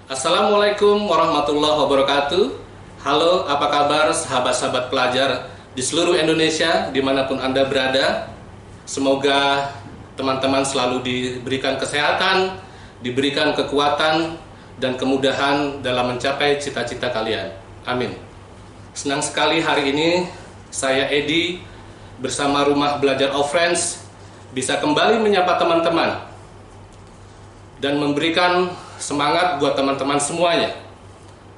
Assalamualaikum warahmatullahi wabarakatuh. Halo, apa kabar sahabat-sahabat pelajar di seluruh Indonesia, dimanapun Anda berada. Semoga teman-teman selalu diberikan kesehatan, diberikan kekuatan, dan kemudahan dalam mencapai cita-cita kalian. Amin. Senang sekali hari ini saya Edi bersama Rumah Belajar of Friends bisa kembali menyapa teman-teman dan memberikan semangat buat teman-teman semuanya,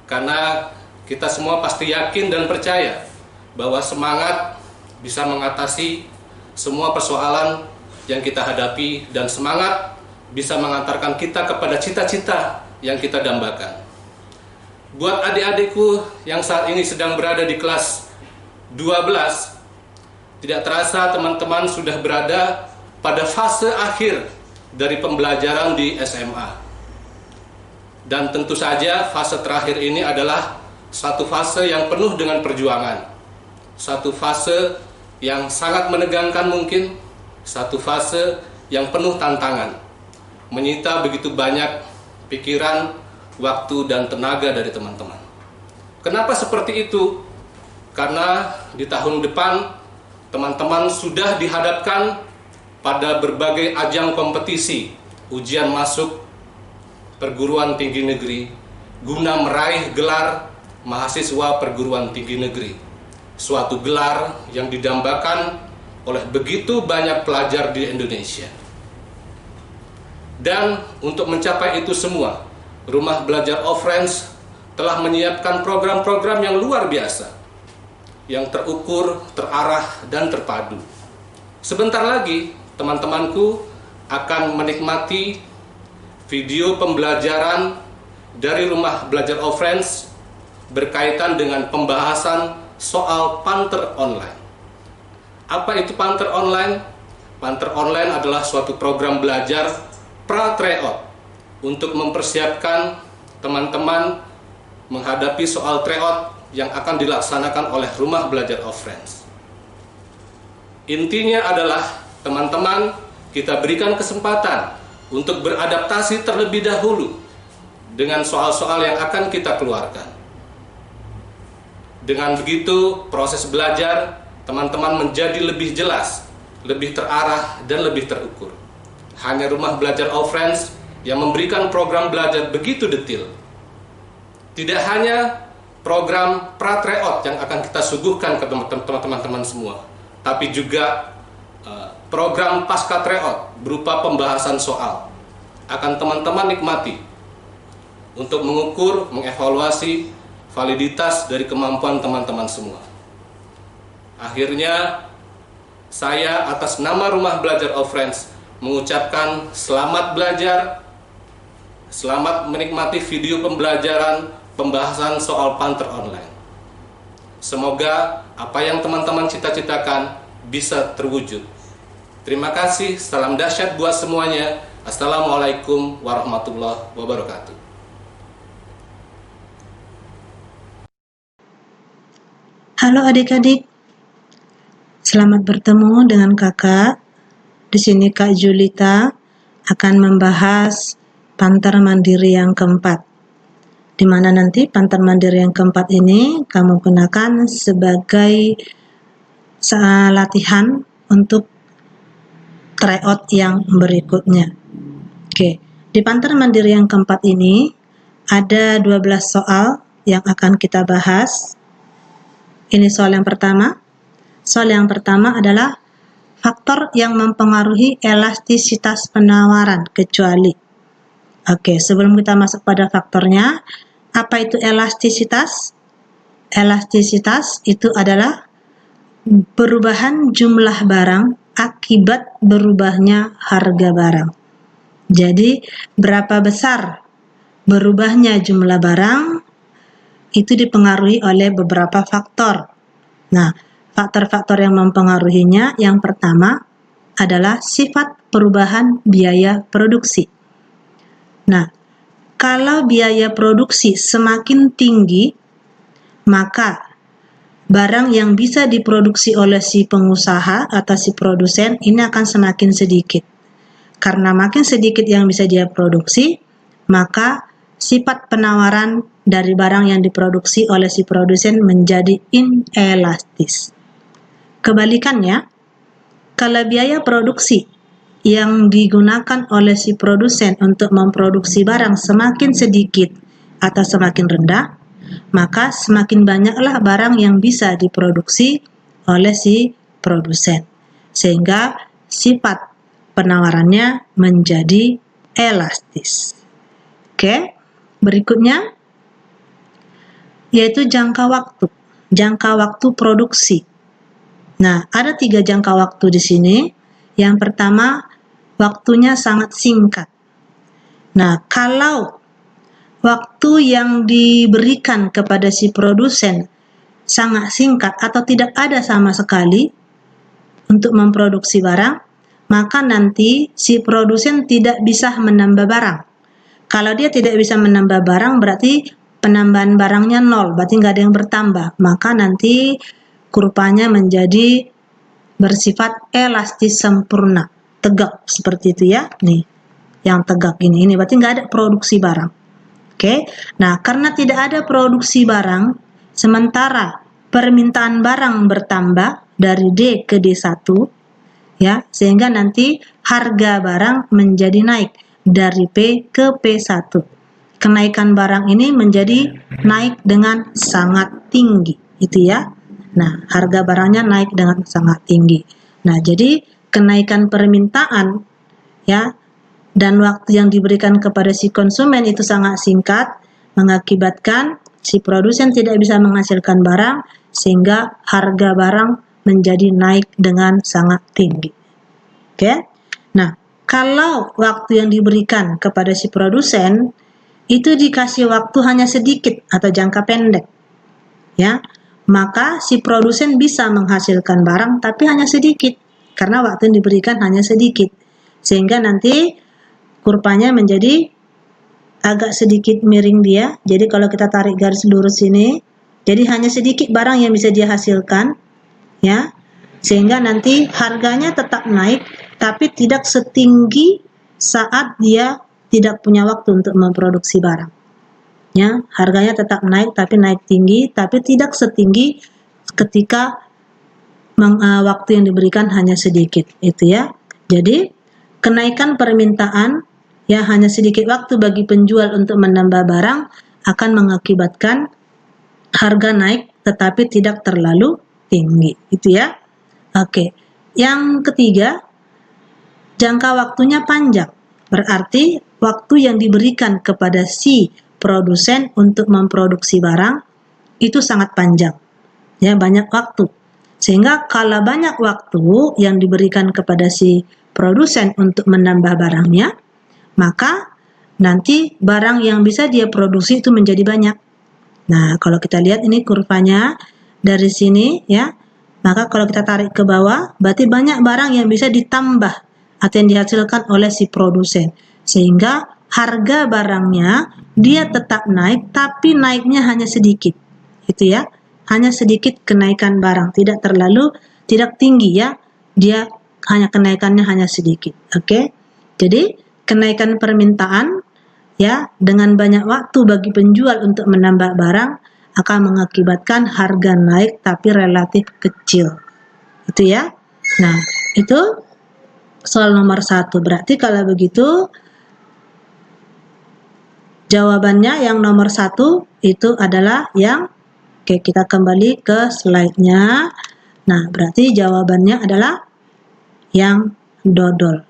karena kita semua pasti yakin dan percaya bahwa semangat bisa mengatasi semua persoalan yang kita hadapi, dan semangat bisa mengantarkan kita kepada cita-cita yang kita dambakan. Buat adik-adikku yang saat ini sedang berada di kelas 12, tidak terasa teman-teman sudah berada pada fase akhir dari pembelajaran di SMA. Dan tentu saja fase terakhir ini adalah satu fase yang penuh dengan perjuangan. Satu fase yang sangat menegangkan mungkin, satu fase yang penuh tantangan. Menyita begitu banyak pikiran, waktu, dan tenaga dari teman-teman. Kenapa seperti itu? Karena di tahun depan teman-teman sudah dihadapkan pada berbagai ajang kompetisi, ujian masuk perguruan tinggi negeri, guna meraih gelar mahasiswa perguruan tinggi negeri. Suatu gelar yang didambakan oleh begitu banyak pelajar di Indonesia. Dan untuk mencapai itu semua, Rumah Belajar of Friends telah menyiapkan program-program yang luar biasa, yang terukur, terarah, dan terpadu. Sebentar lagi, teman-temanku akan menikmati video pembelajaran dari Rumah Belajar of Friends berkaitan dengan pembahasan soal Panter Online. Apa itu Panter Online? Panter Online adalah suatu program belajar pra-tryout untuk mempersiapkan teman-teman menghadapi soal tryout yang akan dilaksanakan oleh Rumah Belajar of Friends. Intinya adalah teman-teman kita berikan kesempatan untuk beradaptasi terlebih dahulu dengan soal-soal yang akan kita keluarkan. Dengan begitu, proses belajar teman-teman menjadi lebih jelas, lebih terarah, dan lebih terukur. Hanya Rumah Belajar of Friends yang memberikan program belajar begitu detail. Tidak hanya program pra-tryout yang akan kita suguhkan ke teman-teman semua, tapi juga program pasca tryout berupa pembahasan soal akan teman-teman nikmati untuk mengukur, mengevaluasi validitas dari kemampuan teman-teman semua. Akhirnya, saya atas nama Rumah Belajar of Friends mengucapkan selamat belajar, selamat menikmati video pembelajaran pembahasan soal Panter Online. Semoga apa yang teman-teman cita-citakan bisa terwujud. Terima kasih, salam dahsyat buat semuanya. Assalamualaikum warahmatullahi wabarakatuh. Halo adik-adik, selamat bertemu dengan kakak. Di sini Kak Julita akan membahas Panter Mandiri yang keempat. Di mana nanti Panter Mandiri yang keempat ini kamu gunakan sebagai latihan untuk tryout yang berikutnya. Oke, di Panter Mandiri yang keempat ini ada 12 soal yang akan kita bahas. Ini soal yang pertama. Soal yang pertama adalah faktor yang mempengaruhi elastisitas penawaran kecuali. Oke, sebelum kita masuk pada faktornya, apa itu elastisitas? Elastisitas itu adalah perubahan jumlah barang akibat berubahnya harga barang. Jadi, berapa besar berubahnya jumlah barang itu dipengaruhi oleh beberapa faktor. Nah, faktor-faktor yang mempengaruhinya yang pertama adalah sifat perubahan biaya produksi. Nah, kalau biaya produksi semakin tinggi, maka barang yang bisa diproduksi oleh si pengusaha atau si produsen ini akan semakin sedikit. Karena makin sedikit yang bisa dia produksi, maka sifat penawaran dari barang yang diproduksi oleh si produsen menjadi inelastis. Kebalikannya, kalau biaya produksi yang digunakan oleh si produsen untuk memproduksi barang semakin sedikit atau semakin rendah, maka semakin banyaklah barang yang bisa diproduksi oleh si produsen, sehingga sifat penawarannya menjadi elastis. Oke, berikutnya yaitu jangka waktu produksi. Nah, ada 3 jangka waktu di sini. Yang pertama, waktunya sangat singkat. Nah, kalau waktu yang diberikan kepada si produsen sangat singkat atau tidak ada sama sekali untuk memproduksi barang, maka nanti si produsen tidak bisa menambah barang. Kalau dia tidak bisa menambah barang, berarti penambahan barangnya 0, berarti nggak ada yang bertambah. Maka nanti kurvanya menjadi bersifat elastis sempurna, tegak seperti itu ya. Nih, yang tegak ini berarti nggak ada produksi barang. Oke, nah karena tidak ada produksi barang, sementara permintaan barang bertambah dari D ke D1, ya, sehingga nanti harga barang menjadi naik dari P ke P1. Kenaikan barang ini menjadi naik dengan sangat tinggi, itu ya. Nah, harga barangnya naik dengan sangat tinggi. Nah, jadi kenaikan permintaan ya dan waktu yang diberikan kepada si konsumen itu sangat singkat, mengakibatkan si produsen tidak bisa menghasilkan barang sehingga harga barang menjadi naik dengan sangat tinggi. Oke. Nah, kalau waktu yang diberikan kepada si produsen itu dikasih waktu hanya sedikit atau jangka pendek, ya, maka si produsen bisa menghasilkan barang tapi hanya sedikit karena waktu yang diberikan hanya sedikit, sehingga nanti kurvanya menjadi agak sedikit miring dia. Jadi kalau kita tarik garis lurus ini, jadi hanya sedikit barang yang bisa dia hasilkan, ya, sehingga nanti harganya tetap naik tapi tidak setinggi saat dia tidak punya waktu untuk memproduksi barang. Ya, harganya tetap naik tapi naik tinggi, tapi tidak setinggi ketika waktu yang diberikan hanya sedikit, itu ya. Jadi kenaikan permintaan ya hanya sedikit waktu bagi penjual untuk menambah barang akan mengakibatkan harga naik tetapi tidak terlalu tinggi, itu ya. Oke. Yang ketiga, jangka waktunya panjang. Berarti waktu yang diberikan kepada si produsen untuk memproduksi barang itu sangat panjang, ya, banyak waktu, sehingga kalau banyak waktu yang diberikan kepada si produsen untuk menambah barangnya, maka nanti barang yang bisa dia produksi itu menjadi banyak. Nah, kalau kita lihat ini kurvanya dari sini ya, maka kalau kita tarik ke bawah berarti banyak barang yang bisa ditambah atau yang dihasilkan oleh si produsen, sehingga harga barangnya dia tetap naik tapi naiknya hanya sedikit, itu ya, hanya sedikit kenaikan barang, tidak tinggi ya, dia hanya kenaikannya hanya sedikit. Oke. Jadi kenaikan permintaan ya dengan banyak waktu bagi penjual untuk menambah barang akan mengakibatkan harga naik tapi relatif kecil, itu ya. Nah, itu soal nomor 1. Berarti kalau begitu jawabannya yang nomor 1 itu adalah yang, oke, kita kembali ke slide-nya. Nah, berarti jawabannya adalah yang dodol.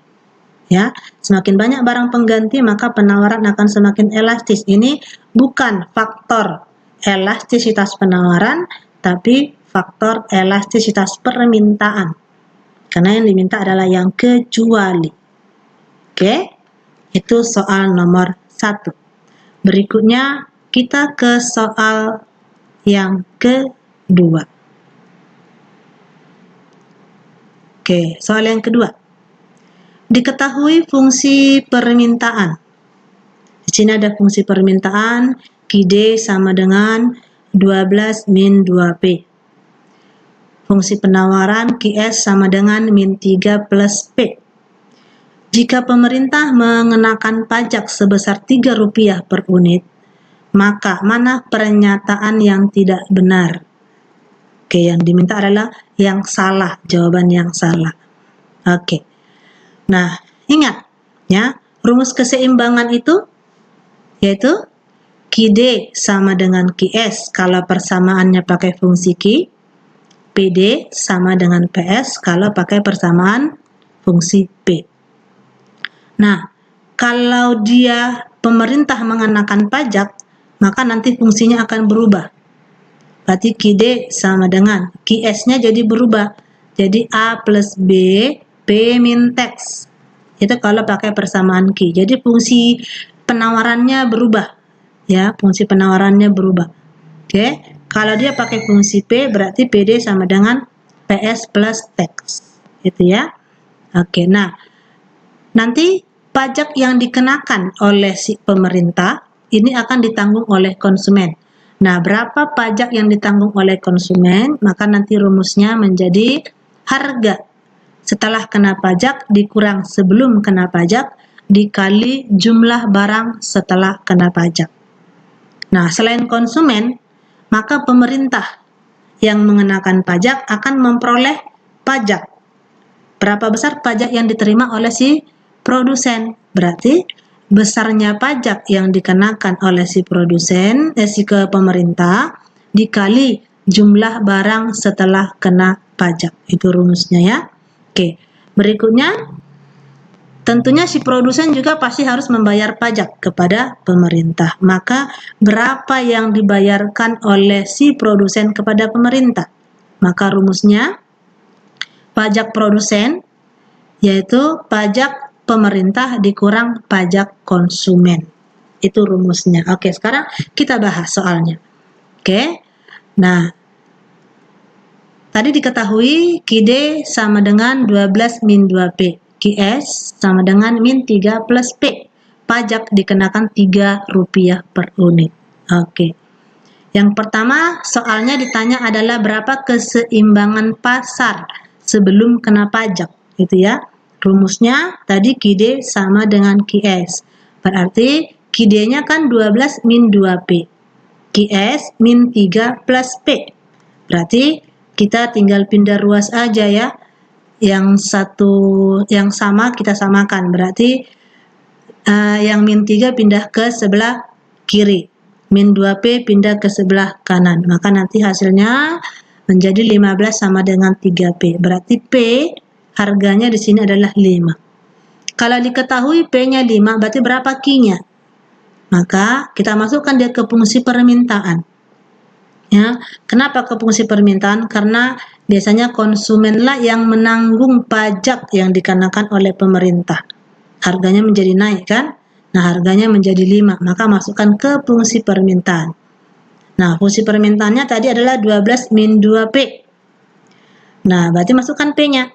Ya, semakin banyak barang pengganti maka penawaran akan semakin elastis. Ini bukan faktor elastisitas penawaran, tapi faktor elastisitas permintaan. Karena yang diminta adalah yang kecuali. Oke, itu soal nomor 1. Berikutnya kita ke soal yang kedua. Oke, soal yang kedua. Diketahui fungsi permintaan. Di sini ada fungsi permintaan, QD sama dengan 12 min 2P. Fungsi penawaran QS sama dengan min 3 plus P. Jika pemerintah mengenakan pajak sebesar Rp3 per unit, maka mana pernyataan yang tidak benar? Oke, yang diminta adalah yang salah, jawaban yang salah. Oke. Nah, ingat ya, rumus keseimbangan itu yaitu QD sama dengan QS kalau persamaannya pakai fungsi Q, PD sama dengan PS kalau pakai persamaan fungsi P. Nah, kalau dia pemerintah mengenakan pajak, maka nanti fungsinya akan berubah. Berarti QD sama dengan QS-nya jadi berubah. Jadi A plus B, P min tax. Itu kalau pakai persamaan Q. Jadi fungsi penawarannya berubah. Ya, fungsi penawarannya berubah. Oke, kalau dia pakai fungsi P, berarti PD sama dengan PS plus tax. Itu ya. Oke, nah, nanti pajak yang dikenakan oleh si pemerintah ini akan ditanggung oleh konsumen. Nah, berapa pajak yang ditanggung oleh konsumen, maka nanti rumusnya menjadi harga setelah kena pajak dikurang sebelum kena pajak dikali jumlah barang setelah kena pajak. Nah, selain konsumen, maka pemerintah yang mengenakan pajak akan memperoleh pajak. Berapa besar pajak yang diterima oleh si produsen? Berarti besarnya pajak yang dikenakan oleh si produsen, ke pemerintah, dikali jumlah barang setelah kena pajak. Itu rumusnya ya. Oke, berikutnya tentunya si produsen juga pasti harus membayar pajak kepada pemerintah. Maka berapa yang dibayarkan oleh si produsen kepada pemerintah? Maka rumusnya pajak produsen yaitu pajak pemerintah dikurang pajak konsumen. Itu rumusnya. Oke, sekarang kita bahas soalnya. Oke. Nah, tadi diketahui QD sama dengan 12 min 2P. QS sama dengan min 3 plus P. Pajak dikenakan Rp3 per unit. Oke. Yang pertama, soalnya ditanya adalah berapa keseimbangan pasar sebelum kena pajak. Gitu ya. Rumusnya tadi QD sama dengan QS. Berarti QD-nya kan 12 min 2P. QS min 3 plus P. Berarti kita tinggal pindah ruas aja ya. Yang satu, yang sama kita samakan. Berarti yang min 3 pindah ke sebelah kiri. Min 2P pindah ke sebelah kanan. Maka nanti hasilnya menjadi 15 sama dengan 3P. Berarti P harganya di sini adalah 5. Kalau diketahui P-nya 5, berarti berapa Q-nya? Maka kita masukkan dia ke fungsi permintaan. Ya, kenapa ke fungsi permintaan? Karena biasanya konsumenlah yang menanggung pajak yang dikenakan oleh pemerintah. Harganya menjadi naik kan? Nah, harganya menjadi 5, maka masukkan ke fungsi permintaan. Nah, fungsi permintaannya tadi adalah 12 min 2P. Nah, berarti masukkan P-nya.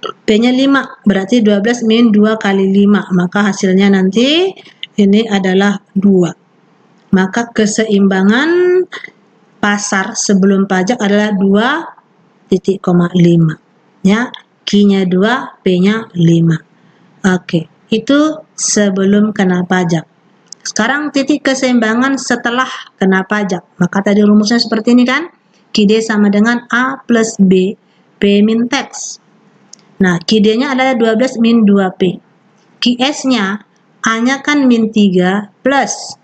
P-nya 5, berarti 12 min 2 kali 5, maka hasilnya nanti ini adalah 2. Maka keseimbangan pasar sebelum pajak adalah 2,5. Ya, Q-nya 2, P-nya 5. Oke, itu sebelum kena pajak. Sekarang titik keseimbangan setelah kena pajak. Maka tadi rumusnya seperti ini kan? QD sama dengan A plus B, P min tax. Nah, QD-nya adalah 12 min 2P. QS-nya, A-nya kan min 3 plus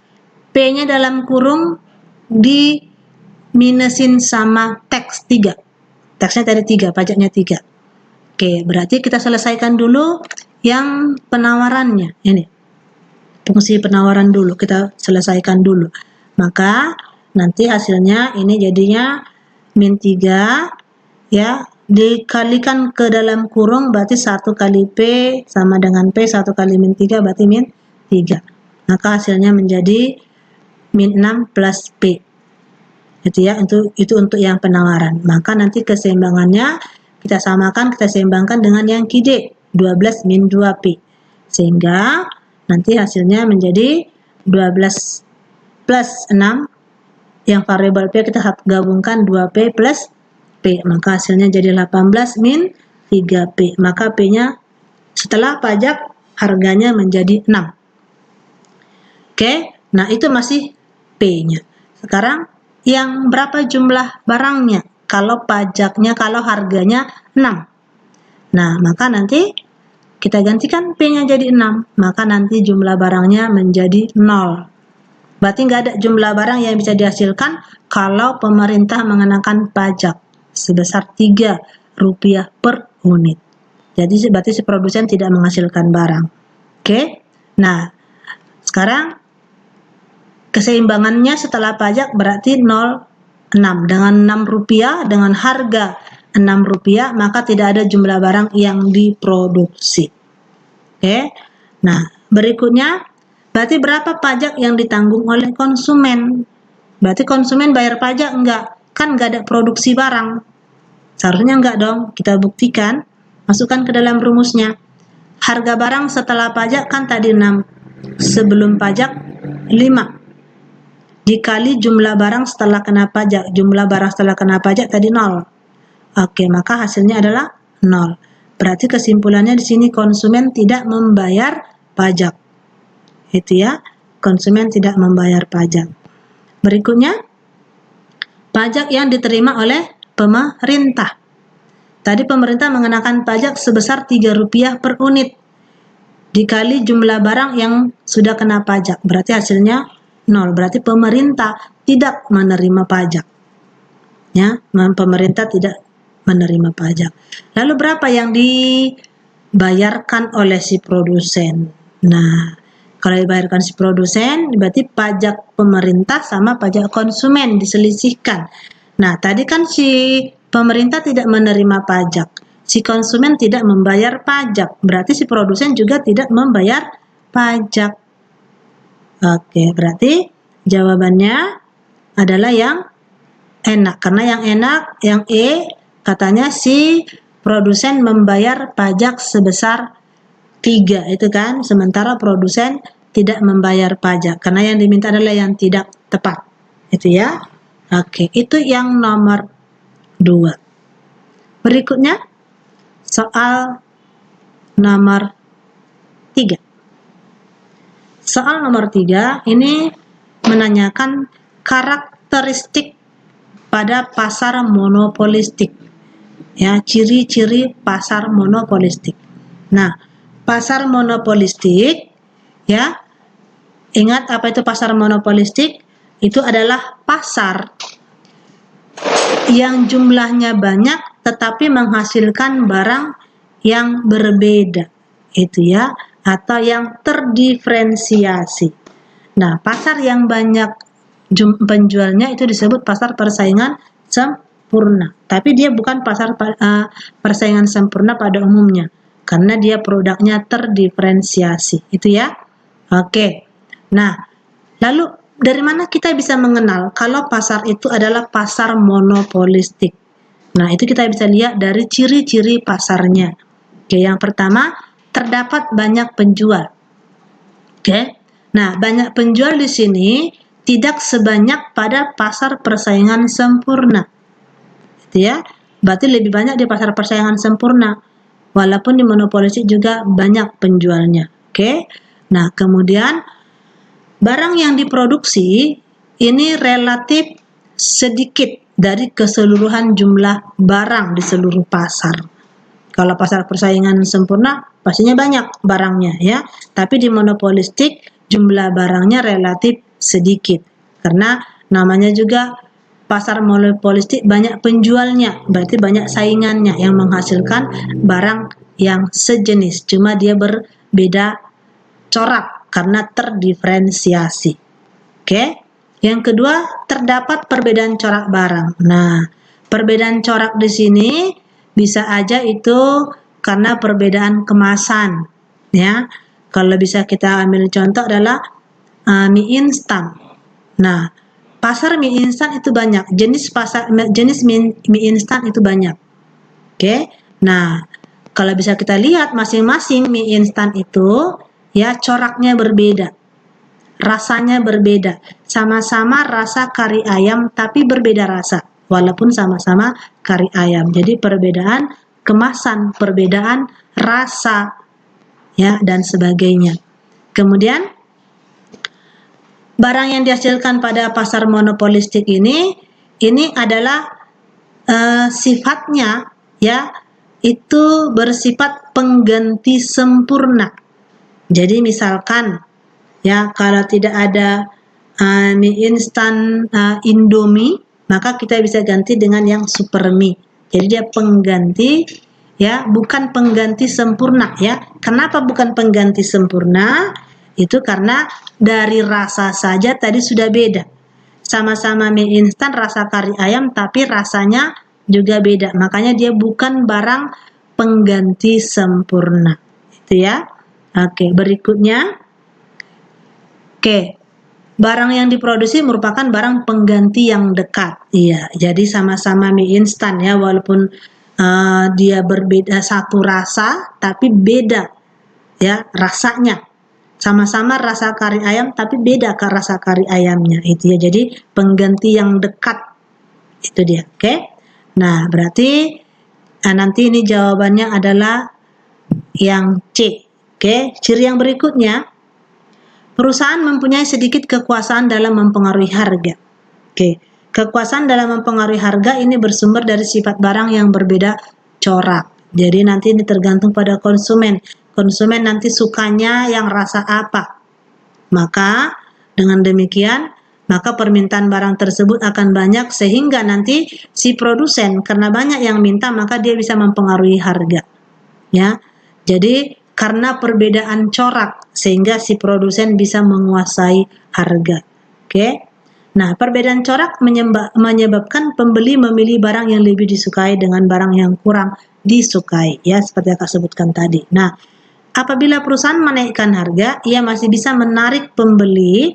P-nya dalam kurung di minusin sama tax 3. Taxnya tadi 3, pajaknya 3. Oke, berarti kita selesaikan dulu yang penawarannya. Ini, fungsi penawaran dulu, kita selesaikan dulu. Maka nanti hasilnya ini jadinya min 3, ya, dikalikan ke dalam kurung, berarti 1 kali P sama dengan P, 1 kali min 3 berarti min 3. Maka hasilnya menjadi min 6 plus P. Itu ya, itu untuk yang penawaran. Maka nanti keseimbangannya kita samakan, kita seimbangkan dengan yang QD, 12 min 2P. Sehingga nanti hasilnya menjadi 12 plus 6, yang variabel P kita gabungkan 2P plus P, maka hasilnya jadi 18 min 3P. Maka P-nya Setelah pajak harganya menjadi 6. Oke, nah itu masih P-nya. Sekarang yang berapa jumlah barangnya? Kalau pajaknya, kalau harganya 6. Nah, maka nanti kita gantikan P-nya jadi 6. Maka nanti jumlah barangnya menjadi 0. Berarti nggak ada jumlah barang yang bisa dihasilkan kalau pemerintah mengenakan pajak sebesar Rp3 per unit. Jadi berarti si produsen tidak menghasilkan barang. Oke. Nah, sekarang keseimbangannya setelah pajak berarti 0,6. Dengan Rp6 dengan harga Rp6, maka tidak ada jumlah barang yang diproduksi. Oke. Nah, berikutnya berarti berapa pajak yang ditanggung oleh konsumen? Berarti konsumen bayar pajak enggak? Kan enggak ada produksi barang. Seharusnya enggak dong. Kita buktikan. Masukkan ke dalam rumusnya. Harga barang setelah pajak kan tadi 6. Sebelum pajak 5. Dikali jumlah barang setelah kena pajak. Jumlah barang setelah kena pajak tadi 0. Oke, maka hasilnya adalah 0. Berarti kesimpulannya di sini konsumen tidak membayar pajak. Itu ya, konsumen tidak membayar pajak. Berikutnya, pajak yang diterima oleh pemerintah. Tadi pemerintah mengenakan pajak sebesar Rp3 per unit. Dikali jumlah barang yang sudah kena pajak. Berarti hasilnya 0. Berarti pemerintah tidak menerima pajak. Ya, pemerintah tidak menerima pajak. Lalu berapa yang dibayarkan oleh si produsen? Nah, kalau dibayarkan si produsen, berarti pajak pemerintah sama pajak konsumen diselisihkan. Nah, tadi kan si pemerintah tidak menerima pajak. Si konsumen tidak membayar pajak. Berarti si produsen juga tidak membayar pajak. Oke, berarti jawabannya adalah yang enak. Karena yang enak, yang E, katanya si produsen membayar pajak sebesar 3, itu kan, sementara produsen tidak membayar pajak karena yang diminta adalah yang tidak tepat, itu ya. Oke, itu yang nomor 2. Berikutnya soal nomor 3. Soal nomor 3 ini menanyakan karakteristik pada pasar monopolistik, ya, ciri-ciri pasar monopolistik. Nah, pasar monopolistik, ya, ingat apa itu pasar monopolistik? Itu adalah pasar yang jumlahnya banyak tetapi menghasilkan barang yang berbeda, itu ya, atau yang terdiferensiasi. Nah, pasar yang banyak penjualnya itu disebut pasar persaingan sempurna. Tapi dia bukan pasar persaingan sempurna pada umumnya, karena dia produknya terdiferensiasi, itu ya. Oke. Nah, lalu dari mana kita bisa mengenal kalau pasar itu adalah pasar monopolistik? Nah, itu kita bisa lihat dari ciri-ciri pasarnya. Oke, yang pertama, terdapat banyak penjual. Oke. Nah, banyak penjual di sini tidak sebanyak pada pasar persaingan sempurna. Itu ya. Berarti lebih banyak di pasar persaingan sempurna. Walaupun di monopolistik juga banyak penjualnya. Oke. Nah, kemudian barang yang diproduksi ini relatif sedikit dari keseluruhan jumlah barang di seluruh pasar. Kalau pasar persaingan sempurna pastinya banyak barangnya ya, tapi di monopolistik jumlah barangnya relatif sedikit. Karena namanya juga pasar monopolistik banyak penjualnya, berarti banyak saingannya yang menghasilkan barang yang sejenis, cuma dia berbeda corak karena terdiferensiasi. Oke. Yang kedua, terdapat perbedaan corak barang. Nah, perbedaan corak di sini bisa aja itu karena perbedaan kemasan, ya. Kalau bisa kita ambil contoh adalah mie instan. Nah, pasar mie instan itu banyak, jenis mie instan itu banyak. Oke. Nah, kalau bisa kita lihat masing-masing mie instan itu ya coraknya berbeda, rasanya berbeda, sama-sama rasa kari ayam tapi berbeda rasa walaupun sama-sama kari ayam. Jadi perbedaan kemasan, perbedaan rasa, ya, dan sebagainya. Kemudian barang yang dihasilkan pada pasar monopolistik ini adalah sifatnya, ya, itu bersifat pengganti sempurna. Jadi misalkan, ya, kalau tidak ada mie instan Indomie, maka kita bisa ganti dengan yang super mie. Jadi dia pengganti, ya, bukan pengganti sempurna, ya. Kenapa bukan pengganti sempurna? Itu karena dari rasa saja tadi sudah beda. Sama-sama mie instan rasa kari ayam, tapi rasanya juga beda. Makanya dia bukan barang pengganti sempurna. Itu ya. Oke, berikutnya. Oke. Barang yang diproduksi merupakan barang pengganti yang dekat. Iya, jadi sama-sama mie instan, ya, walaupun dia berbeda satu rasa tapi beda, ya, rasanya. Sama-sama rasa kari ayam tapi beda ke rasa kari ayamnya, itu ya. Jadi pengganti yang dekat itu dia. Oke. Nah, berarti nanti ini jawabannya adalah yang C. Oke. Ciri yang berikutnya, perusahaan mempunyai sedikit kekuasaan dalam mempengaruhi harga. Oke. Kekuasaan dalam mempengaruhi harga ini bersumber dari sifat barang yang berbeda corak. Jadi nanti ini tergantung pada konsumen. Konsumen nanti sukanya yang rasa apa. Maka dengan demikian, maka permintaan barang tersebut akan banyak sehingga nanti si produsen karena banyak yang minta maka dia bisa mempengaruhi harga. Ya. Jadi karena perbedaan corak sehingga si produsen bisa menguasai harga. Oke. Nah, perbedaan corak menyebabkan pembeli memilih barang yang lebih disukai dengan barang yang kurang disukai, ya, seperti yang Kak sebutkan tadi. Nah, apabila perusahaan menaikkan harga, ia masih bisa menarik pembeli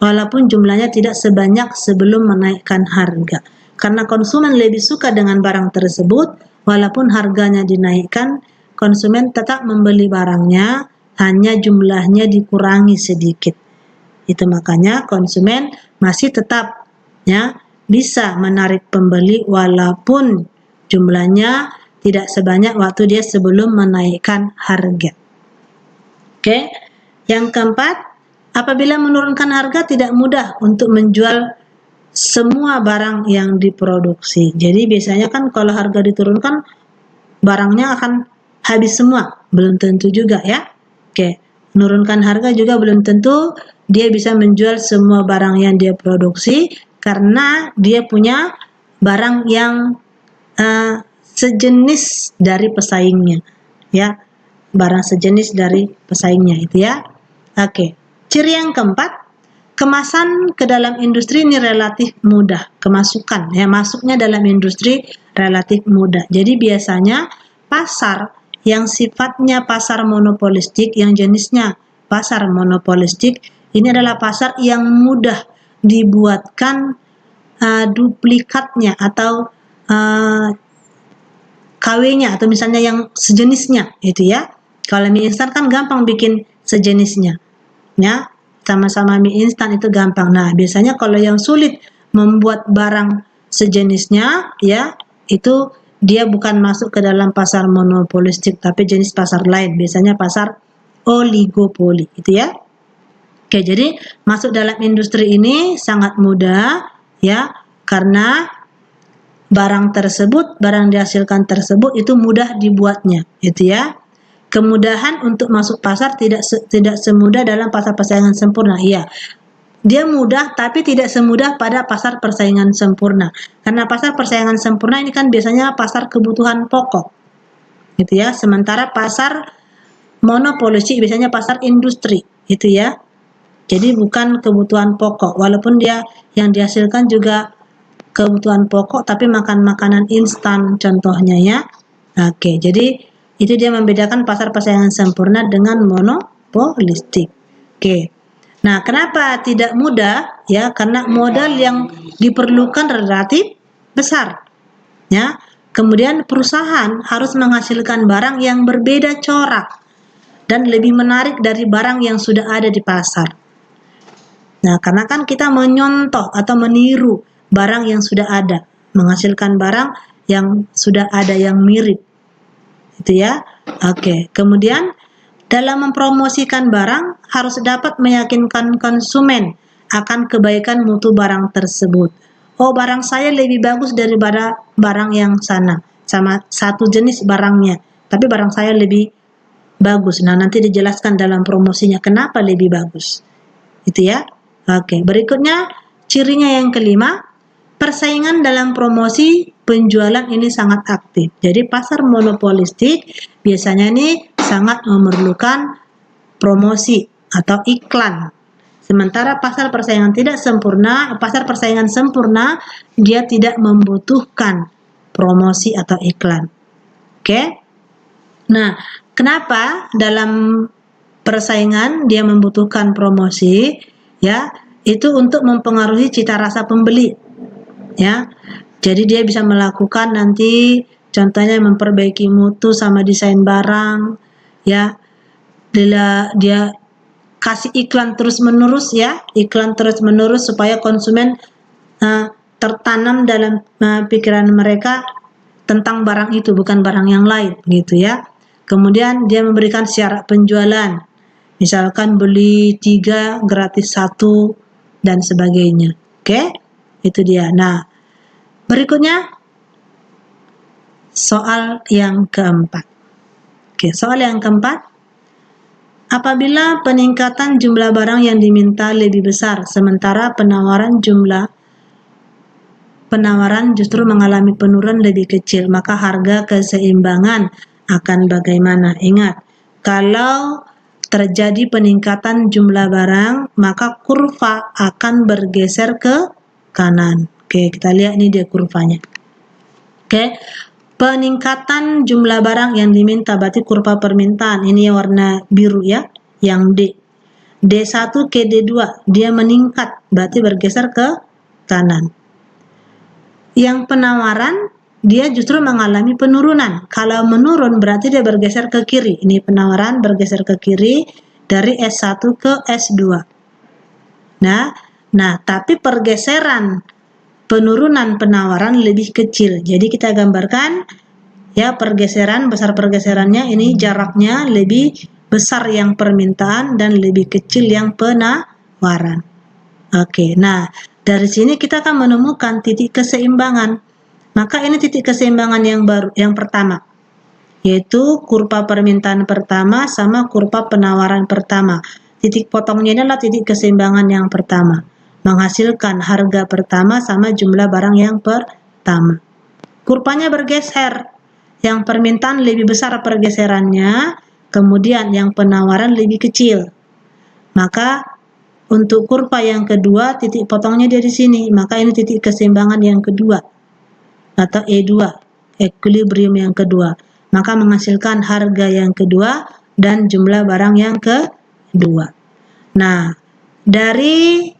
walaupun jumlahnya tidak sebanyak sebelum menaikkan harga. Karena konsumen lebih suka dengan barang tersebut, walaupun harganya dinaikkan, konsumen tetap membeli barangnya, hanya jumlahnya dikurangi sedikit. Itu makanya konsumen masih tetap, ya, bisa menarik pembeli walaupun jumlahnya tidak sebanyak waktu dia sebelum menaikkan harga. Oke. Yang keempat, apabila menurunkan harga tidak mudah untuk menjual semua barang yang diproduksi. Jadi biasanya kan kalau harga diturunkan barangnya akan habis semua, belum tentu juga, ya. Oke. Menurunkan harga juga belum tentu dia bisa menjual semua barang yang dia produksi karena dia punya barang yang sejenis dari pesaingnya, ya, barang sejenis dari pesaingnya itu, ya. Oke. Ciri yang keempat, kemasan ke dalam industri ini relatif mudah, kemasukan, ya, masuknya dalam industri relatif mudah. Jadi biasanya pasar yang sifatnya pasar monopolistik, yang jenisnya pasar monopolistik, ini adalah pasar yang mudah dibuatkan duplikatnya atau KW-nya atau misalnya yang sejenisnya, itu ya. Kalau mie instan kan gampang bikin sejenisnya, ya. Sama-sama mie instan itu gampang. Nah, biasanya kalau yang sulit membuat barang sejenisnya, ya, itu dia bukan masuk ke dalam pasar monopolistik tapi jenis pasar lain, biasanya pasar oligopoli, itu ya. Oke, jadi masuk dalam industri ini sangat mudah, ya, karena barang tersebut, barang dihasilkan tersebut itu mudah dibuatnya, itu ya. Kemudahan untuk masuk pasar tidak semudah dalam pasar persaingan sempurna, iya. Dia mudah tapi tidak semudah pada pasar persaingan sempurna. Karena pasar persaingan sempurna ini kan biasanya pasar kebutuhan pokok, gitu ya. Sementara pasar monopolistik biasanya pasar industri, itu ya. Jadi bukan kebutuhan pokok, walaupun dia yang dihasilkan juga kebutuhan pokok, tapi makan makanan instan contohnya, ya. Oke, jadi itu dia membedakan pasar persaingan sempurna dengan monopolistik. Oke. Nah, kenapa tidak mudah? Ya, karena modal yang diperlukan relatif besar. Ya. Kemudian perusahaan harus menghasilkan barang yang berbeda corak dan lebih menarik dari barang yang sudah ada di pasar. Nah, karena kan kita menyontoh atau meniru barang yang sudah ada, menghasilkan barang yang sudah ada yang mirip. Itu ya. Oke. Kemudian Dalam mempromosikan barang, harus dapat meyakinkan konsumen akan kebaikan mutu barang tersebut. Oh, barang saya lebih bagus daripada barang yang sana. Sama satu jenis barangnya, tapi barang saya lebih bagus. Nah, nanti dijelaskan dalam promosinya kenapa lebih bagus. Itu ya. Oke, berikutnya cirinya yang kelima, persaingan dalam promosi penjualan ini sangat aktif. Jadi pasar monopolistik biasanya ini sangat memerlukan promosi atau iklan. Sementara pasar persaingan sempurna, dia tidak membutuhkan promosi atau iklan. Oke? Nah, kenapa dalam persaingan dia membutuhkan promosi? Ya, itu untuk mempengaruhi cita rasa pembeli. Ya, jadi dia bisa melakukan nanti contohnya memperbaiki mutu sama desain barang, ya. Dia kasih iklan terus-menerus ya, iklan terus-menerus supaya konsumen tertanam dalam pikiran mereka tentang barang itu, bukan barang yang lain, gitu ya. Kemudian dia memberikan syarat penjualan, misalkan beli 3 gratis 1 dan sebagainya. Oke, itu dia. Nah, berikutnya soal yang keempat. Oke, soal yang keempat, apabila peningkatan jumlah barang yang diminta lebih besar sementara penawaran justru mengalami penurunan lebih kecil, maka harga keseimbangan akan bagaimana? Ingat, kalau terjadi peningkatan jumlah barang, maka kurva akan bergeser ke kanan. Oke, kita lihat ini dia kurvanya. Oke, peningkatan jumlah barang yang diminta berarti kurva permintaan. Ini warna biru ya, yang D. D1 ke D2, dia meningkat, berarti bergeser ke kanan. Yang penawaran, dia justru mengalami penurunan. Kalau menurun berarti dia bergeser ke kiri. Ini penawaran bergeser ke kiri dari S1 ke S2. Nah, tapi pergeseran penurunan penawaran lebih kecil. Jadi kita gambarkan ya, besar pergeserannya ini jaraknya lebih besar yang permintaan dan lebih kecil yang penawaran. Oke, nah dari sini kita akan menemukan titik keseimbangan. Maka ini titik keseimbangan yang baru, yang pertama, yaitu kurva permintaan pertama sama kurva penawaran pertama. Titik potongnya adalah titik keseimbangan yang pertama, menghasilkan harga pertama sama jumlah barang yang pertama. Kurvanya bergeser, yang permintaan lebih besar pergeserannya, kemudian yang penawaran lebih kecil. Maka untuk kurva yang kedua, titik potongnya dia di sini, maka ini titik keseimbangan yang kedua atau E2, equilibrium yang kedua. Maka menghasilkan harga yang kedua dan jumlah barang yang kedua. Nah, dari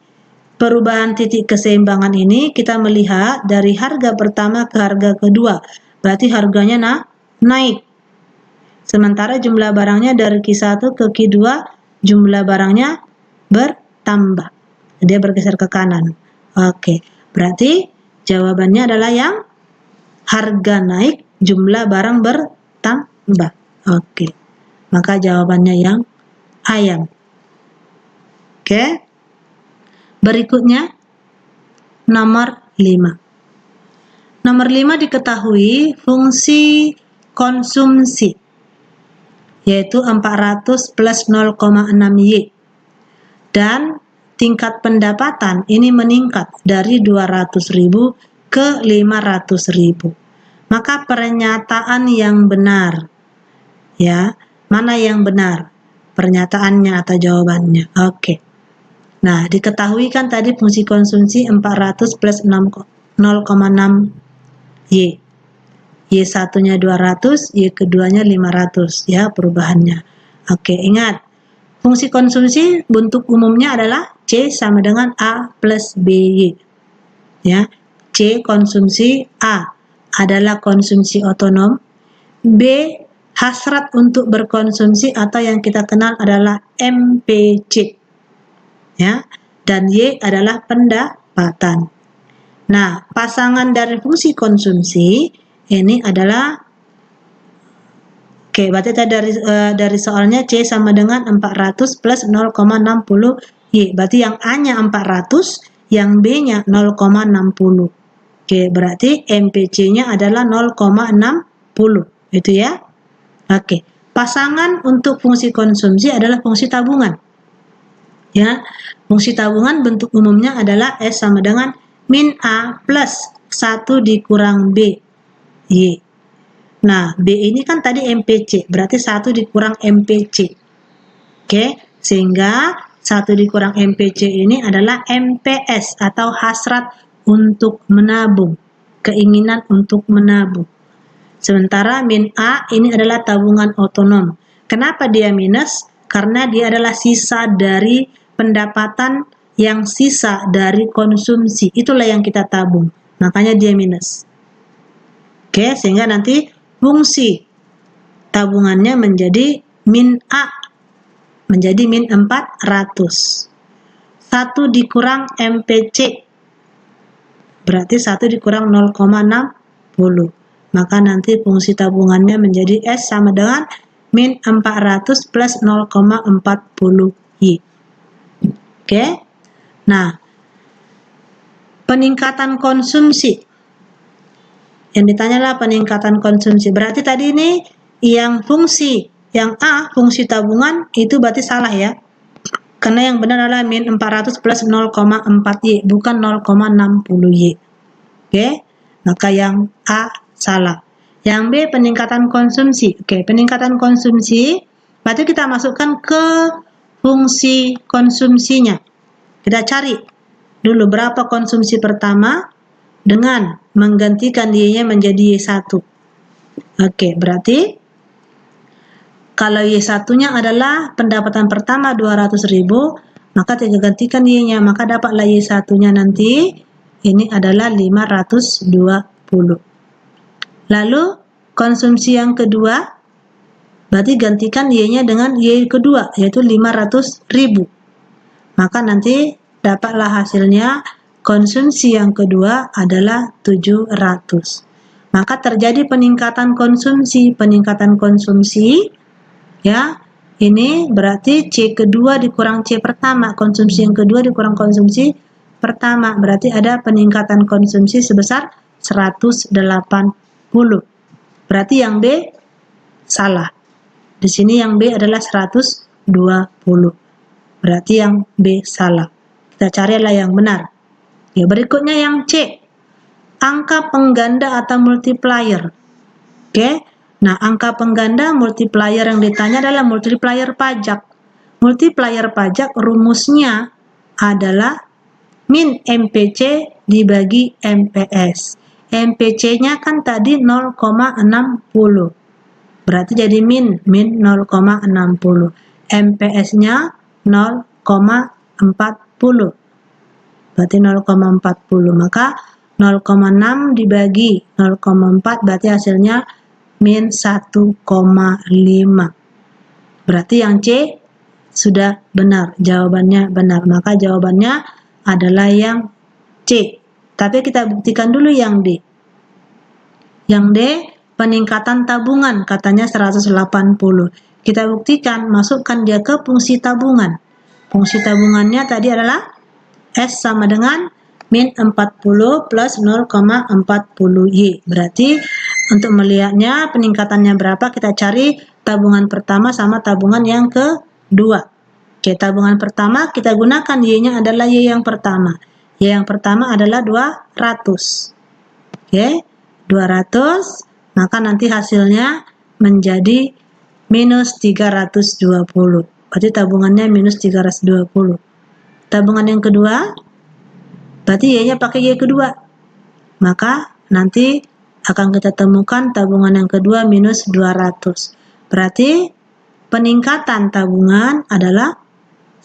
perubahan titik keseimbangan ini kita melihat dari harga pertama ke harga kedua, berarti harganya naik. Sementara jumlah barangnya dari Q1 ke Q2, jumlah barangnya bertambah. Dia bergeser ke kanan. Oke, berarti jawabannya adalah yang harga naik, jumlah barang bertambah. Oke, maka jawabannya yang ayam. Oke, berikutnya nomor 5. Nomor 5 diketahui fungsi konsumsi, yaitu 400 plus 0,6Y. Dan tingkat pendapatan ini meningkat dari 200.000 ke 500.000. Maka pernyataan yang benar, ya, mana yang benar? Pernyataannya atau jawabannya? Oke. Nah, diketahui kan tadi fungsi konsumsi 400 plus 0,6Y. Y1-nya 200, Y keduanya 500, ya perubahannya. Oke, ingat. Fungsi konsumsi bentuk umumnya adalah C sama dengan A plus BY. Ya, C konsumsi, A adalah konsumsi otonom, B hasrat untuk berkonsumsi atau yang kita kenal adalah MPC. Ya, dan Y adalah pendapatan. Nah, pasangan dari fungsi konsumsi ini adalah Oke, berarti dari soalnya C sama dengan 400 plus 0,60 Y. Berarti yang A-nya 400, yang B-nya 0,60. Oke, berarti MPC-nya adalah 0,60. Itu ya. Oke, pasangan untuk fungsi konsumsi adalah fungsi tabungan. Ya, fungsi tabungan bentuk umumnya adalah S sama dengan min A plus 1 dikurang B, Y. Nah, B ini kan tadi MPC, berarti 1 dikurang MPC. Oke, sehingga 1 dikurang MPC ini adalah MPS atau hasrat untuk menabung, keinginan untuk menabung. Sementara min A ini adalah tabungan otonom. Kenapa dia minus? Karena dia adalah sisa dari pendapatan yang sisa dari konsumsi. Itulah yang kita tabung. Makanya dia minus. Oke, sehingga nanti fungsi tabungannya menjadi min A, menjadi min 400. 1 dikurang MPC, berarti 1 dikurang 0,60. Maka nanti fungsi tabungannya menjadi S sama dengan min 400 plus 0,40 Y. Oke, nah peningkatan konsumsi. Yang ditanyalah peningkatan konsumsi. Berarti tadi ini yang fungsi, yang A, fungsi tabungan, itu berarti salah ya. Karena yang benar adalah min 400 plus 0,4Y, bukan 0,60Y. Oke, maka yang A salah. Yang B, peningkatan konsumsi. Oke, peningkatan konsumsi, berarti kita masukkan ke fungsi konsumsinya. Kita cari dulu berapa konsumsi pertama, dengan menggantikan Y-nya menjadi Y1. Oke, berarti kalau Y1-nya adalah pendapatan pertama 200.000, maka kita gantikan Y-nya, maka dapatlah Y1-nya nanti ini adalah 520. Lalu konsumsi yang kedua, berarti gantikan Y-nya dengan Y kedua, yaitu 500.000. Maka nanti dapatlah hasilnya konsumsi yang kedua adalah 700. Maka terjadi peningkatan konsumsi ya. Ini berarti C kedua dikurang C pertama, konsumsi yang kedua dikurang konsumsi pertama, berarti ada peningkatan konsumsi sebesar 180. Berarti yang B salah. Di sini yang B adalah 120. Berarti yang B salah. Kita carilah yang benar. Ya, berikutnya yang C, angka pengganda atau multiplier. Oke, nah angka pengganda multiplier yang ditanya adalah multiplier pajak. Multiplier pajak rumusnya adalah min MPC dibagi MPS. MPC-nya kan tadi 0,60. Berarti jadi min 0,60. MPS-nya 0,40. Berarti 0,40. Maka 0,6 dibagi 0,4 berarti hasilnya min 1,5. Berarti yang C sudah benar, jawabannya benar. Maka jawabannya adalah yang C. Tapi kita buktikan dulu yang D. Yang D, peningkatan tabungan, katanya 180. Kita buktikan, masukkan dia ke fungsi tabungan. Fungsi tabungannya tadi adalah S sama dengan min 40 plus 0,40Y. Berarti untuk melihatnya peningkatannya berapa, kita cari tabungan pertama sama tabungan yang kedua. Oke, tabungan pertama kita gunakan Y-nya adalah Y yang pertama. Y yang pertama adalah 200. Oke, 200, maka nanti hasilnya menjadi minus 320. Berarti tabungannya minus 320. Tabungan yang kedua, berarti Y-nya pakai Y kedua. Maka nanti akan kita temukan tabungan yang kedua minus 200. Berarti peningkatan tabungan adalah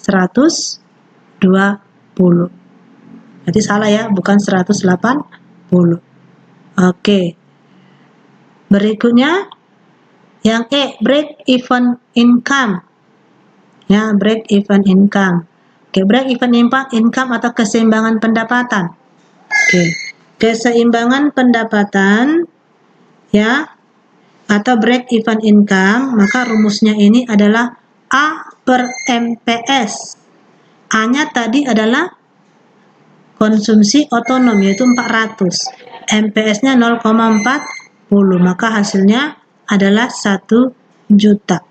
120. Berarti salah ya, bukan 180. Oke. Berikutnya yang E, break even income. Ya, break even income. Oke, break even income atau keseimbangan pendapatan. Oke, keseimbangan pendapatan ya, atau break even income, maka rumusnya ini adalah A per MPS. A-nya tadi adalah konsumsi otonom yaitu 400. MPS-nya 0,40, maka hasilnya adalah 1 juta.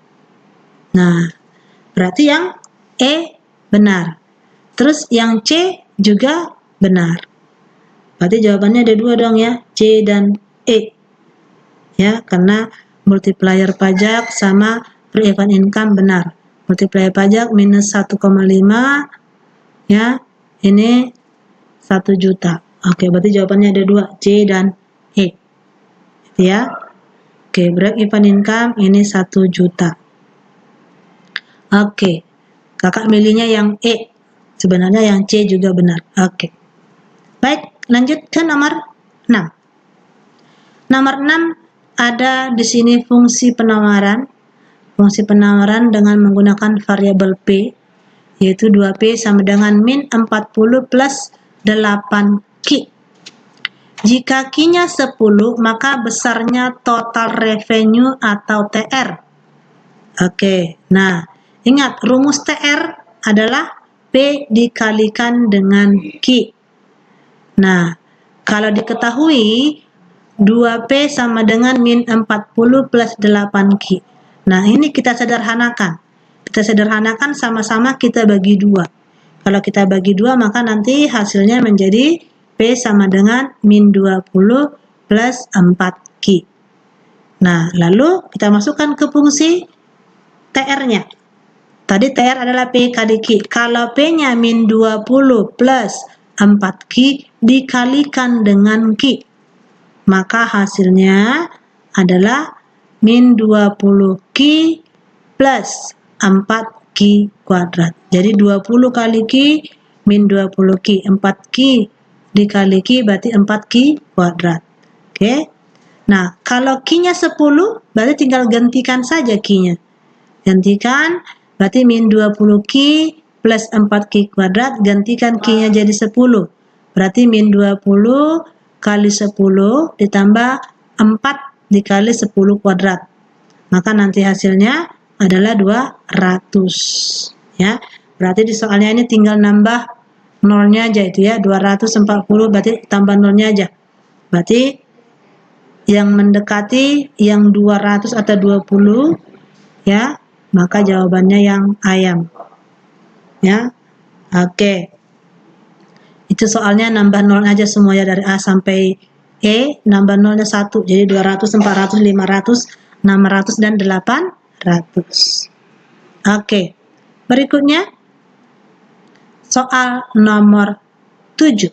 Nah, berarti yang E benar. Terus yang C juga benar. Berarti jawabannya ada 2 dong ya, C dan E. Ya, karena multiplier pajak sama break-even income benar. Multiplier pajak minus 1,5 ya, ini 1 juta. Oke, berarti jawabannya ada 2, C dan E. Gitu ya. Oke, break-even income ini 1 juta. Oke, kakak milihnya yang E. Sebenarnya yang C juga benar. Oke. Baik, lanjut ke nomor 6. Nomor 6 ada di sini fungsi penawaran. Fungsi penawaran dengan menggunakan variabel P, yaitu 2P sama dengan min 40 plus 8Q. Jika Q-nya 10, maka besarnya total revenue atau TR. Oke, nah ingat rumus TR adalah P dikalikan dengan Q. Nah, kalau diketahui 2P sama dengan min 40 plus 8Q. Nah, ini kita sederhanakan. Kita sederhanakan sama-sama kita bagi 2. Kalau kita bagi 2, maka nanti hasilnya menjadi P sama dengan min 20 plus 4Q. Nah, lalu kita masukkan ke fungsi TR-nya. Tadi TR adalah P kali Q. Kalau P-nya min 20 plus 4Q dikalikan dengan Q, maka hasilnya adalah min 20Q plus 4Q kuadrat. Jadi 20 kali Q min 20Q. 4Q dikali Q berarti 4Q kuadrat. Oke. Nah, kalau Q-nya 10, berarti tinggal gantikan saja Q-nya. Gantikan, berarti min 20Q plus 4Q kuadrat, gantikan Q-nya jadi 10. Berarti min 20 kali 10 ditambah 4 dikali 10 kuadrat. Maka nanti hasilnya adalah 200. Ya. Berarti di soalnya ini tinggal nambah nolnya aja itu ya, 240 berarti tambah nolnya aja. Berarti yang mendekati yang 200 atau 20 ya, maka jawabannya yang ayam. Ya. Oke. Itu soalnya nambah nol aja semuanya dari A sampai E, nambah nolnya 1. Jadi 200, 400, 500, 600 dan 800. Oke. Berikutnya soal nomor 7.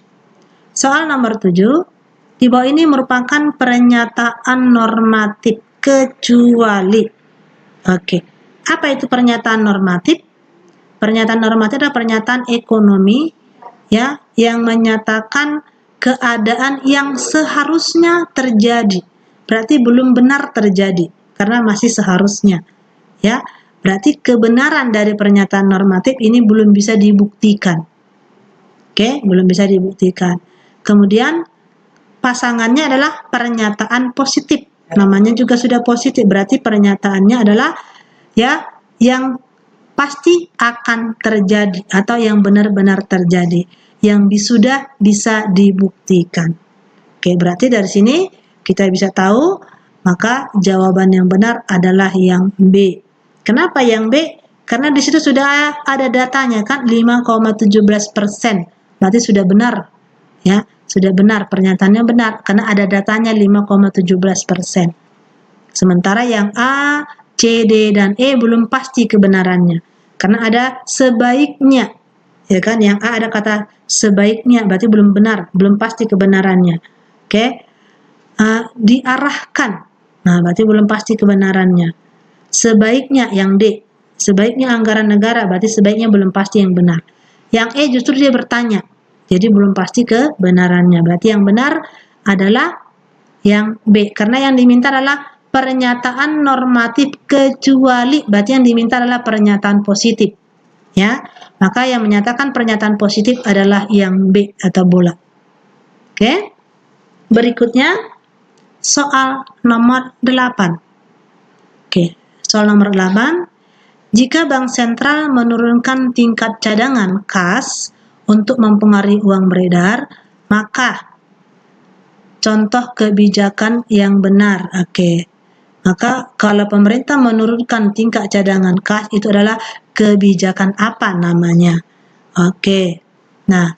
Soal nomor 7 di bawah ini merupakan pernyataan normatif kecuali. Oke. Apa itu pernyataan normatif? Pernyataan normatif adalah pernyataan ekonomi ya yang menyatakan keadaan yang seharusnya terjadi. Berarti belum benar terjadi karena masih seharusnya. Ya. Berarti kebenaran dari pernyataan normatif ini belum bisa dibuktikan. Oke, belum bisa dibuktikan. Kemudian pasangannya adalah pernyataan positif. Namanya juga sudah positif, berarti pernyataannya adalah ya yang pasti akan terjadi atau yang benar-benar terjadi, yang sudah bisa dibuktikan. Oke, berarti dari sini kita bisa tahu maka jawaban yang benar adalah yang B. Kenapa yang B? Karena di situ sudah ada datanya kan 5,17%. Berarti sudah benar. Ya, sudah benar, pernyataannya benar karena ada datanya 5,17%. Sementara yang A, C, D dan E belum pasti kebenarannya. Karena ada sebaiknya. Ya kan, yang A ada kata sebaiknya berarti belum benar, belum pasti kebenarannya. Oke. Diarahkan. Nah, berarti belum pasti kebenarannya. Sebaiknya yang D, sebaiknya anggaran negara, berarti sebaiknya belum pasti yang benar. Yang E justru dia bertanya, jadi belum pasti kebenarannya. Berarti yang benar adalah yang B, karena yang diminta adalah pernyataan normatif kecuali, berarti yang diminta adalah pernyataan positif. Ya, maka yang menyatakan pernyataan positif adalah yang B atau bola. Oke. Berikutnya soal nomor 8. Oke, soal nomor 8. Jika bank sentral menurunkan tingkat cadangan kas untuk mempengaruhi uang beredar, maka contoh kebijakan yang benar. Oke. Maka kalau pemerintah menurunkan tingkat cadangan kas, itu adalah kebijakan apa namanya? Oke. Nah,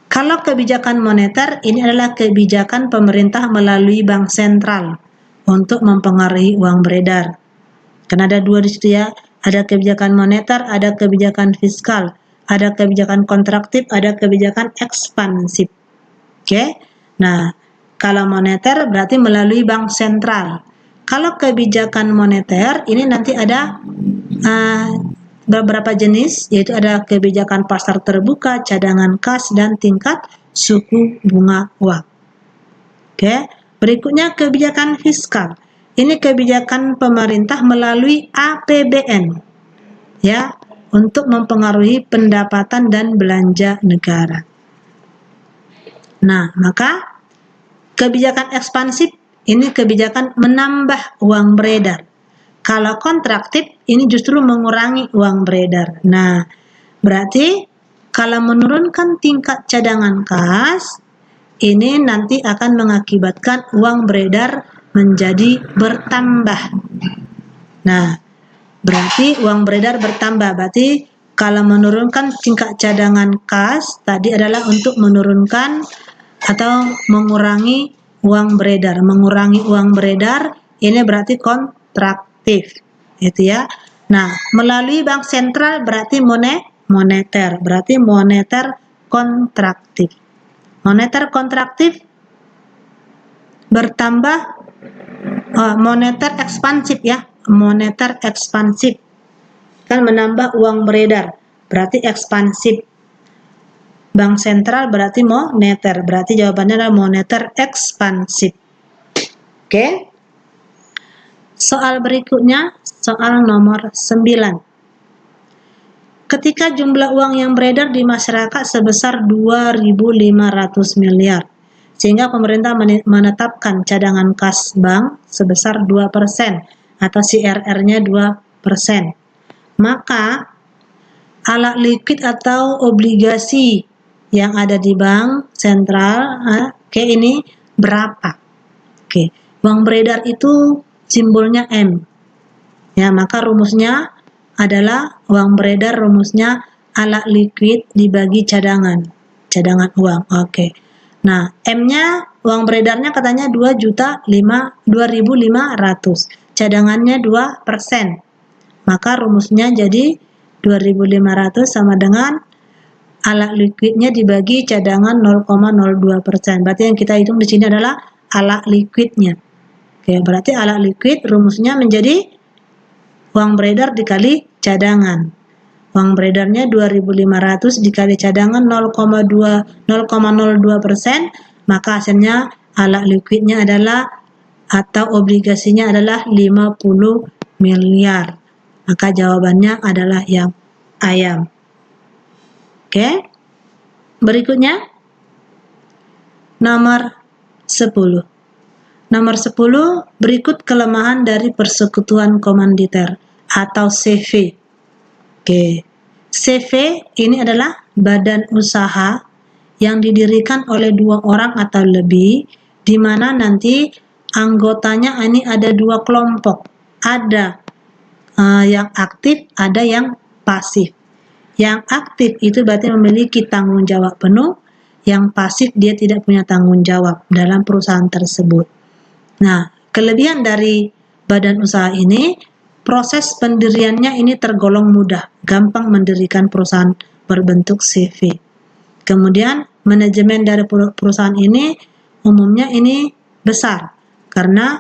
kalau kebijakan moneter, ini adalah kebijakan pemerintah melalui bank sentral untuk mempengaruhi uang beredar. Karena ada dua di situ ya, ada kebijakan moneter, ada kebijakan fiskal, ada kebijakan kontraktif, ada kebijakan ekspansif. Oke. Nah, kalau moneter berarti melalui bank sentral. Kalau kebijakan moneter ini nanti ada beberapa jenis, yaitu ada kebijakan pasar terbuka, cadangan kas, dan tingkat suku bunga uang. Oke, berikutnya kebijakan fiskal. Ini kebijakan pemerintah melalui APBN, ya, untuk mempengaruhi pendapatan dan belanja negara. Nah, maka kebijakan ekspansif ini kebijakan menambah uang beredar. Kalau kontraktif ini justru mengurangi uang beredar. Nah, berarti kalau menurunkan tingkat cadangan kas, ini nanti akan mengakibatkan uang beredar menjadi bertambah. Nah, berarti uang beredar bertambah. Berarti kalau menurunkan tingkat cadangan kas tadi adalah untuk menurunkan atau mengurangi uang beredar. Mengurangi uang beredar ini berarti kontraktif, gitu ya. Nah, melalui bank sentral berarti moneter, berarti moneter kontraktif. Moneter kontraktif bertambah, moneter ekspansif ya, moneter ekspansif kan menambah uang beredar, berarti ekspansif. Bank sentral berarti moneter, berarti jawabannya adalah moneter ekspansif. Oke. Soal berikutnya, soal nomor 9. Ketika jumlah uang yang beredar di masyarakat sebesar 2.500 miliar, sehingga pemerintah menetapkan cadangan kas bank sebesar 2% atau CRR-nya 2%. Maka alat likuid atau obligasi yang ada di bank sentral, ini berapa? Oke, uang beredar itu simbolnya M. Ya, maka rumusnya adalah uang beredar, rumusnya alat likuid dibagi cadangan uang. Oke. Nah, M-nya uang beredarnya katanya 2.500. Cadangannya 2%. Maka rumusnya jadi 2.500 sama dengan alat likuidnya dibagi cadangan 0,02%. Berarti yang kita hitung di sini adalah alat likuidnya. Oke, berarti alat likuid rumusnya menjadi uang beredar dikali cadangan. Uang beredarnya 2.500 dikali cadangan 0,02%, maka hasilnya alat likuidnya adalah atau obligasinya adalah 50 miliar. Maka jawabannya adalah yang ayam. Oke. Berikutnya nomor 10. Nomor 10, berikut kelemahan dari persekutuan komanditer atau CV. Oke. CV ini adalah badan usaha yang didirikan oleh 2 orang atau lebih, di mana nanti anggotanya ini ada 2 kelompok. Ada yang aktif, ada yang pasif. Yang aktif itu berarti memiliki tanggung jawab penuh, yang pasif dia tidak punya tanggung jawab dalam perusahaan tersebut. Nah, kelebihan dari badan usaha ini, proses pendiriannya ini tergolong mudah, gampang mendirikan perusahaan berbentuk CV. Kemudian manajemen dari perusahaan ini umumnya ini besar karena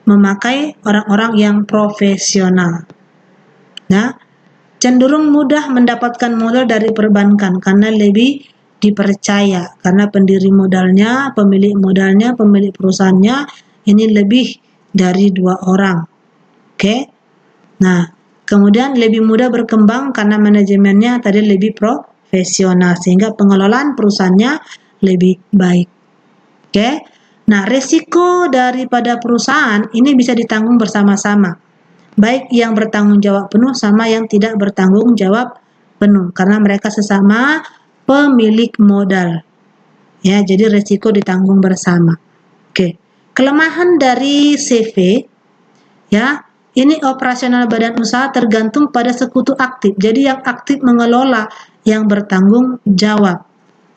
memakai orang-orang yang profesional. Nah, cenderung mudah mendapatkan modal dari perbankan karena lebih dipercaya, karena pendiri modalnya, pemilik perusahaannya ini lebih dari 2 orang. Oke. Nah, kemudian lebih mudah berkembang karena manajemennya tadi lebih profesional sehingga pengelolaan perusahaannya lebih baik. Oke. Nah, resiko daripada perusahaan ini bisa ditanggung bersama-sama. baik yang bertanggung jawab penuh sama yang tidak bertanggung jawab penuh, karena mereka sesama pemilik modal. Ya, jadi resiko ditanggung bersama. Oke. Kelemahan dari CV, ya, ini operasional badan usaha tergantung pada sekutu aktif. Jadi yang aktif mengelola yang bertanggung jawab.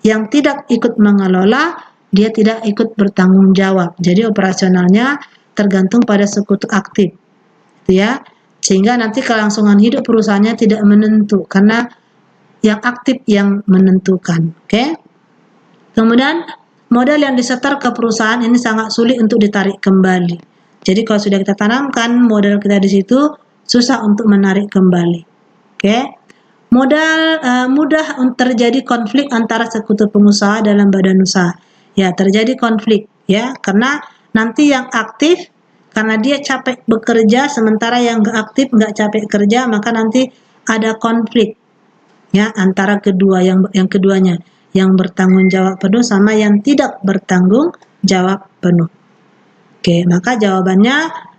Yang tidak ikut mengelola, dia tidak ikut bertanggung jawab. Jadi operasionalnya tergantung pada sekutu aktif. Ya, sehingga nanti kelangsungan hidup perusahaannya tidak menentu karena yang aktif yang menentukan. Oke. Kemudian modal yang disetor ke perusahaan ini sangat sulit untuk ditarik kembali. Jadi kalau sudah kita tanamkan modal kita di situ, susah untuk menarik kembali. Oke. Mudah terjadi konflik antara sekutu pengusaha dalam badan usaha. Ya, terjadi konflik ya, karena nanti yang aktif karena dia capek bekerja, sementara yang nggak aktif nggak capek kerja, maka nanti ada konflik ya antara yang keduanya, yang bertanggung jawab penuh sama yang tidak bertanggung jawab penuh. Oke, maka jawabannya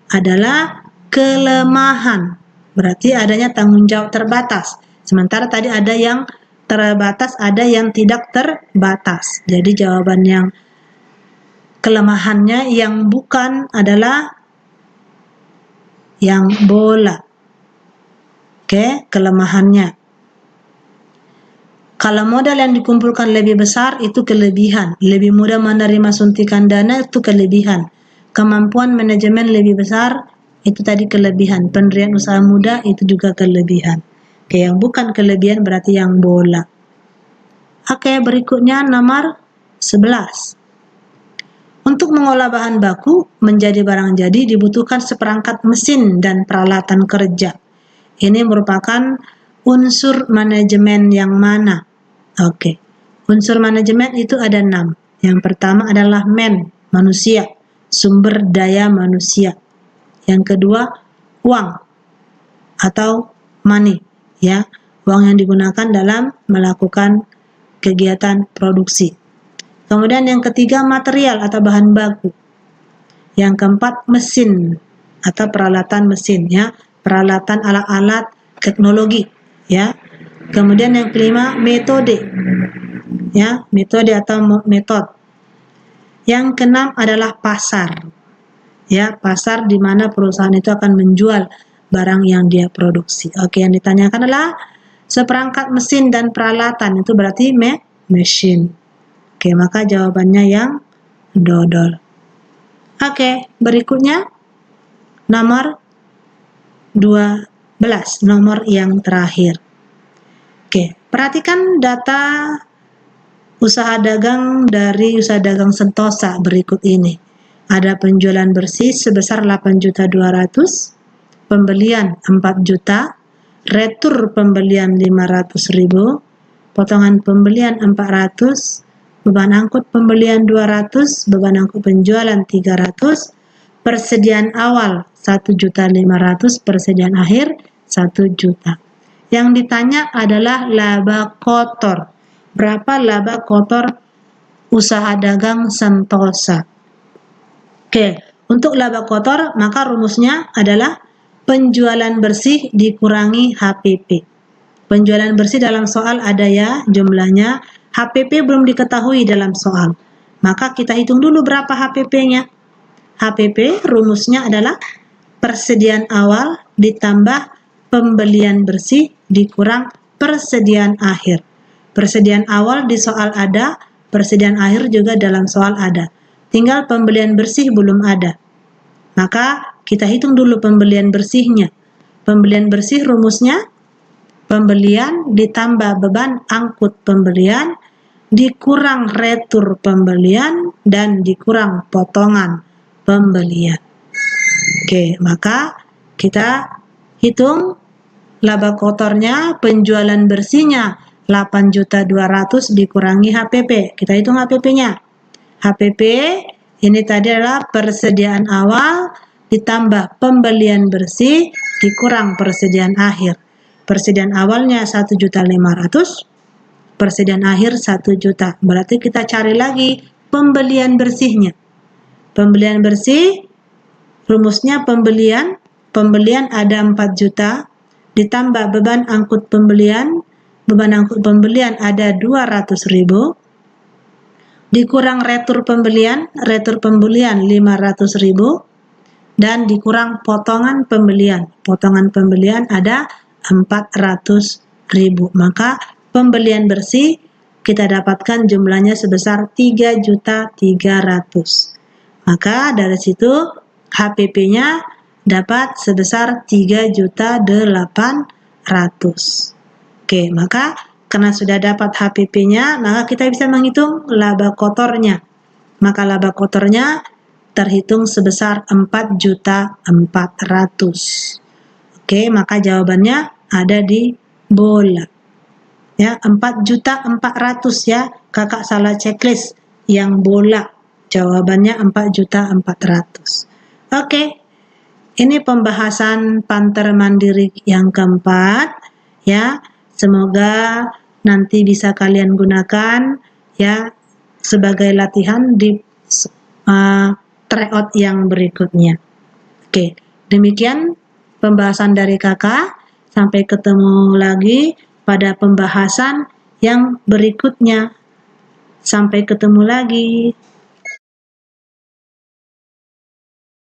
adalah kelemahan. Berarti adanya tanggung jawab terbatas. Sementara tadi ada yang terbatas, ada yang tidak terbatas. Jadi jawaban yang kelemahannya yang bukan adalah yang bola. Oke, kelemahannya. Kalau modal yang dikumpulkan lebih besar itu kelebihan. Lebih mudah menerima suntikan dana itu kelebihan. Kemampuan manajemen lebih besar itu tadi kelebihan. Pendirian usaha muda itu juga kelebihan. Oke, yang bukan kelebihan berarti yang bola. Oke, berikutnya nomor 11. Untuk mengolah bahan baku menjadi barang jadi dibutuhkan seperangkat mesin dan peralatan kerja. Ini merupakan unsur manajemen yang mana? Oke. Unsur manajemen itu ada 6. Yang pertama adalah manusia, sumber daya manusia. Yang kedua, uang atau money, ya. Uang yang digunakan dalam melakukan kegiatan produksi. Kemudian yang ketiga material atau bahan baku. Yang keempat mesin atau peralatan mesin, ya, peralatan alat-alat teknologi, ya. Kemudian yang kelima metode, ya, metode atau metode. Yang keenam adalah pasar, ya, pasar di mana perusahaan itu akan menjual barang yang dia produksi. Oke, yang ditanyakan adalah seperangkat mesin dan peralatan, itu berarti mesin. Oke, maka jawabannya yang dodol. Oke, berikutnya nomor 12, nomor yang terakhir. Oke, perhatikan data usaha dagang dari usaha dagang Sentosa berikut ini. Ada penjualan bersih sebesar 8.200.000, pembelian 4 juta, retur pembelian 500.000, potongan pembelian 400, beban angkut pembelian 200, beban angkut penjualan 300, persediaan awal 1.500.000, persediaan akhir 1 juta. Yang ditanya adalah laba kotor. Berapa laba kotor usaha dagang Sentosa? Oke, untuk laba kotor maka rumusnya adalah penjualan bersih dikurangi HPP. Penjualan bersih dalam soal ada ya jumlahnya, HPP belum diketahui dalam soal. Maka kita hitung dulu berapa HPP-nya. HPP rumusnya adalah persediaan awal ditambah pembelian bersih dikurang persediaan akhir. Persediaan awal di soal ada, persediaan akhir juga dalam soal ada. Tinggal pembelian bersih belum ada. Maka kita hitung dulu pembelian bersihnya. Pembelian bersih rumusnya pembelian ditambah beban angkut pembelian dikurang retur pembelian dan dikurang potongan pembelian. Oke, maka kita hitung laba kotornya, penjualan bersihnya 8.200.000 dikurangi HPP. Kita hitung HPP-nya. HPP ini tadi adalah persediaan awal ditambah pembelian bersih dikurang persediaan akhir. Persediaan awalnya 1.500.000, persediaan akhir 1 juta. Berarti kita cari lagi pembelian bersihnya. Pembelian bersih rumusnya pembelian pembelian ada 4 juta, ditambah beban angkut pembelian ada 200.000, dikurang retur pembelian 500.000, dan dikurang potongan pembelian ada 400.000. Maka pembelian bersih kita dapatkan jumlahnya sebesar 3.300.000. Maka dari situ HPP-nya dapat sebesar 3.800.000. Oke, maka karena sudah dapat HPP-nya, maka kita bisa menghitung laba kotornya. Maka laba kotornya terhitung sebesar 4.400.000. Oke, maka jawabannya ada di bola. Ya, 4.400.000 ya. Kakak salah checklist yang bola. Jawabannya 4.400.000. Oke. Ini pembahasan Panther Mandiri yang keempat ya. Semoga nanti bisa kalian gunakan ya sebagai latihan di tryout yang berikutnya. Oke, demikian pembahasan dari kakak. Sampai ketemu lagi pada pembahasan yang berikutnya. Sampai ketemu lagi.